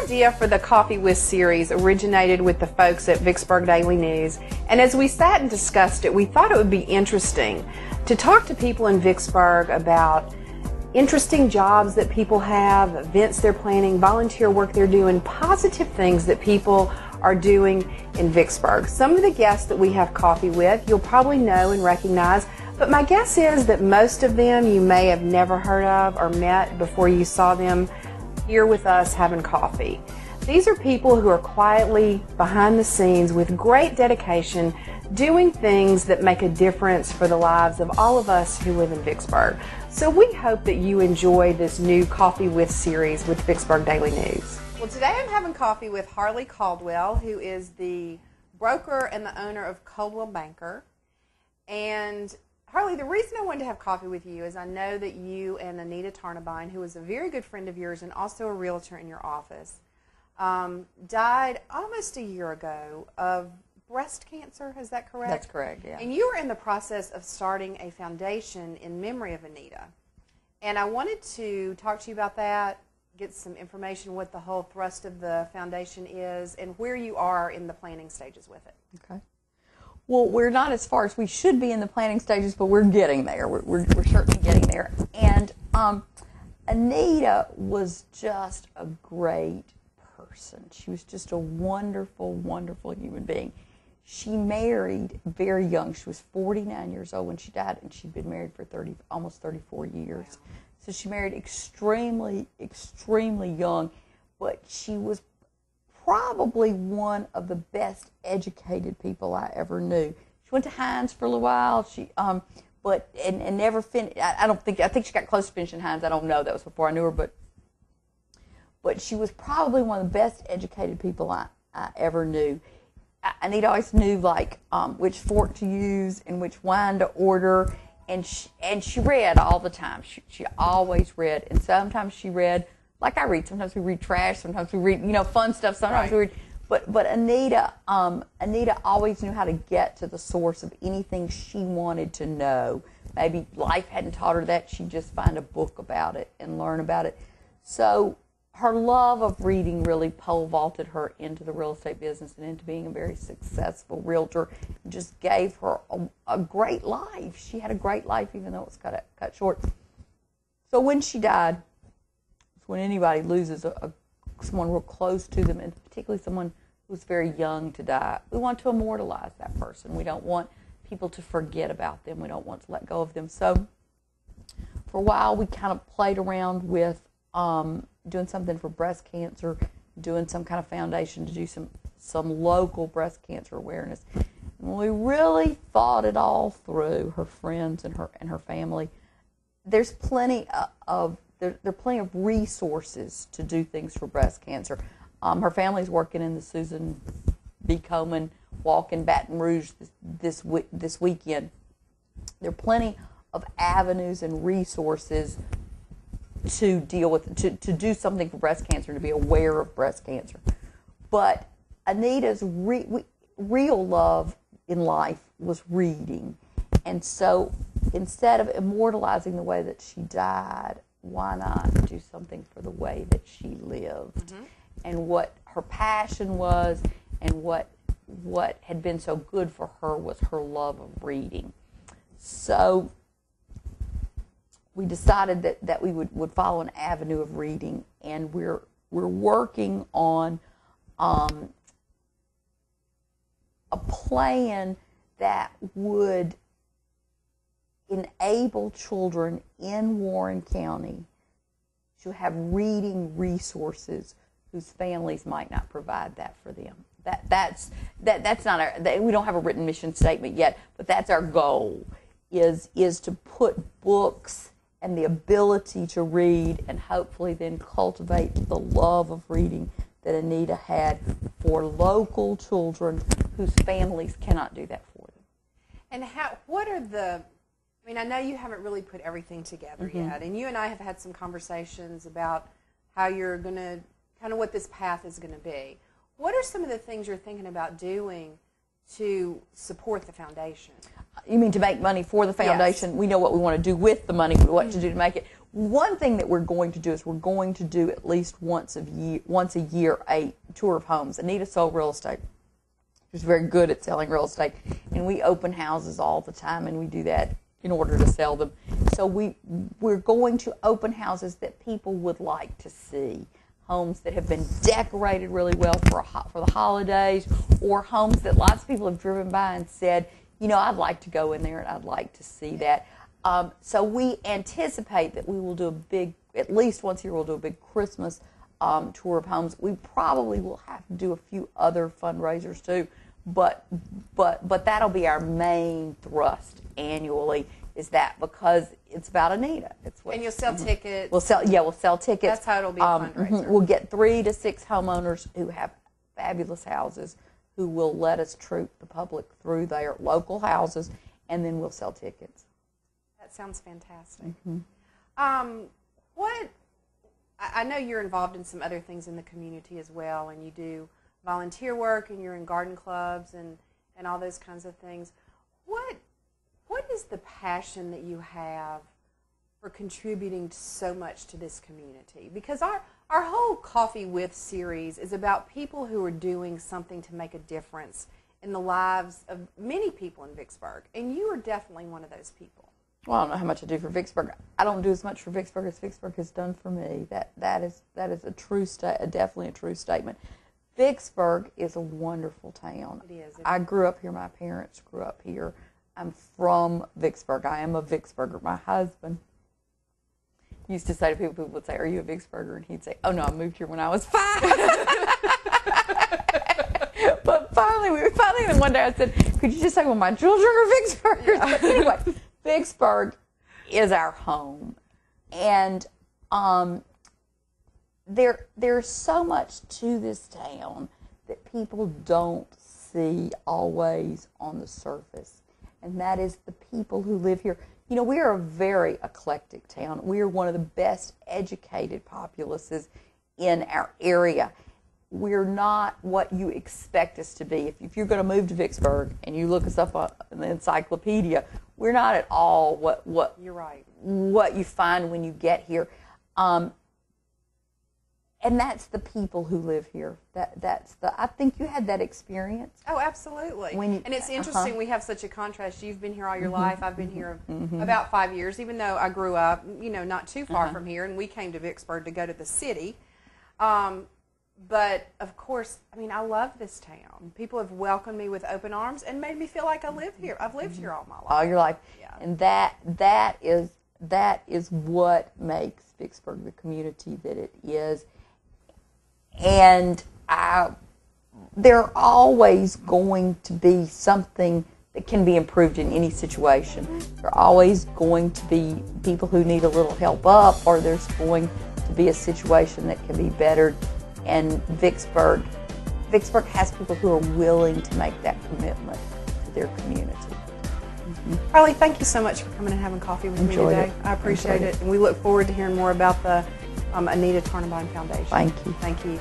idea for the Coffee With series originated with the folks at Vicksburg Daily News, and as we sat and discussed it, we thought it would be interesting to talk to people in Vicksburg about interesting jobs that people have, events they're planning, volunteer work they're doing, positive things that people are doing in Vicksburg. Some of the guests that we have coffee with you'll probably know and recognize, but my guess is that most of them you may have never heard of or met before you saw them here with us having coffee. These are people who are quietly behind the scenes with great dedication doing things that make a difference for the lives of all of us who live in Vicksburg. So we hope that you enjoy this new Coffee With series with Vicksburg Daily News. Well, today I'm having coffee with Harley Caldwell, who is the broker and the owner of Coldwell Banker. And Harley, the reason I wanted to have coffee with you is I know that you and Anita Tarnabine, who is a very good friend of yours and also a realtor in your office, died almost a year ago of breast cancer. Is that correct? That's correct, yeah. And you were in the process of starting a foundation in memory of Anita. And I wanted to talk to you about that, get some information what the whole thrust of the foundation is, and where you are in the planning stages with it. Okay. Well, we're not as far as we should be in the planning stages, but we're getting there. We're certainly getting there. And Anita was just a great person. She was just a wonderful, wonderful human being. She married very young. She was 49 years old when she died, and she'd been married for almost 34 years. Wow. So she married extremely, extremely young, but she was probably one of the best educated people I ever knew. She went to Hines for a little while. She but never finished. I think she got close to finishing Hines. I don't know. That was before I knew her, but she was probably one of the best educated people I ever knew. Anita always knew like which fork to use and which wine to order, and she read all the time. She always read, and sometimes she read like I read. Sometimes we read trash. Sometimes we read fun stuff. Sometimes we read. But Anita always knew how to get to the source of anything she wanted to know. Maybe life hadn't taught her that. She'd just find a book about it and learn about it. So her love of reading really pole vaulted her into the real estate business and into being a very successful realtor. It just gave her a great life. She had a great life even though it was cut short. So when she died, when anybody loses someone real close to them, and particularly someone who's very young to die, we want to immortalize that person. We don't want people to forget about them. We don't want to let go of them. So for a while, we kind of played around with doing something for breast cancer, doing some kind of foundation to do some local breast cancer awareness. And when we really thought it all through, her friends and her family, there's plenty of there are plenty of resources to do things for breast cancer. Her family's working in the Susan B. Komen Walk in Baton Rouge this weekend. There are plenty of avenues and resources to deal with, to do something for breast cancer, to be aware of breast cancer. But Anita's real love in life was reading. And so instead of immortalizing the way that she died, why not do something for the way that she lived? Mm-hmm. And what her passion was, and what had been so good for her was her love of reading. So we decided that we would follow an avenue of reading, and we're working on a plan that would enable children in Warren County to have reading resources whose families might not provide that for them. That's not we don't have a written mission statement yet, but that's our goal, is to put books and the ability to read, and hopefully then cultivate the love of reading that Anita had for local children whose families cannot do that for them. And I know you haven't really put everything together mm-hmm. yet, and you and I have had some conversations about how you're going to, kind of what this path is going to be. What are some of the things you're thinking about doing to support the foundation? You mean to make money for the foundation? Yes. We know what we want to do with the money, what to do to make it. one thing that we're going to do is we're going to do at least once a year a tour of homes. Anita sold real estate. She's very good at selling real estate, and we open houses all the time, and we do that in order to sell them. So we're going to open houses that people would like to see, homes that have been decorated really well for the holidays, or homes that lots of people have driven by and said, you know, I'd like to go in there and I'd like to see that. So we anticipate that we will do at least once a year, we'll do a big Christmas tour of homes. We probably will have to do a few other fundraisers too, but that'll be our main thrust annually, is that, because it's about Anita. And you'll sell tickets. We'll sell tickets. That's how it'll be a fundraiser. We'll get 3 to 6 homeowners who have fabulous houses who will let us troop the public through their local houses, and then we'll sell tickets. That sounds fantastic. Mm-hmm. I know you're involved in some other things in the community as well, and you do volunteer work, and you're in garden clubs and all those kinds of things. What is the passion that you have for contributing so much to this community? Because our whole Coffee With series is about people who are doing something to make a difference in the lives of many people in Vicksburg, and you are definitely one of those people. Well, I don't know how much I do for Vicksburg. I don't do as much for Vicksburg as Vicksburg has done for me. That is definitely a true statement. Vicksburg is a wonderful town. It is. I grew up here. My parents grew up here. I'm from Vicksburg. I am a Vicksburger. My husband used to say to people would say, "Are you a Vicksburger?" And he'd say, "Oh no, I moved here when I was 5." But finally, one day I said, "Could you just say, well, my children are Vicksburgers?" Yeah. But anyway, Vicksburg is our home, and there's so much to this town that people don't see always on the surface, and that is the people who live here. You know, we are a very eclectic town. We are one of the best educated populaces in our area. We're not what you expect us to be. If you're going to move to Vicksburg and you look us up on the encyclopedia, we're not at all what you're right. What you find when you get here. And that's the people who live here. I think you had that experience. Oh, absolutely. And it's interesting, we have such a contrast. You've been here all your life. I've been here about 5 years, even though I grew up, you know, not too far from here, and we came to Vicksburg to go to the city. But, of course, I mean, I love this town. People have welcomed me with open arms and made me feel like I live here. I've lived here all my life. All your life. Yeah. And that is what makes Vicksburg the community that it is. And there are always going to be something that can be improved in any situation. There are always going to be people who need a little help up, or there's going to be a situation that can be bettered. And Vicksburg has people who are willing to make that commitment to their community. Harley, thank you so much for coming and having coffee with me today. I appreciate it. And we look forward to hearing more about the Anita Tarnabine Foundation. Thank you. Thank you.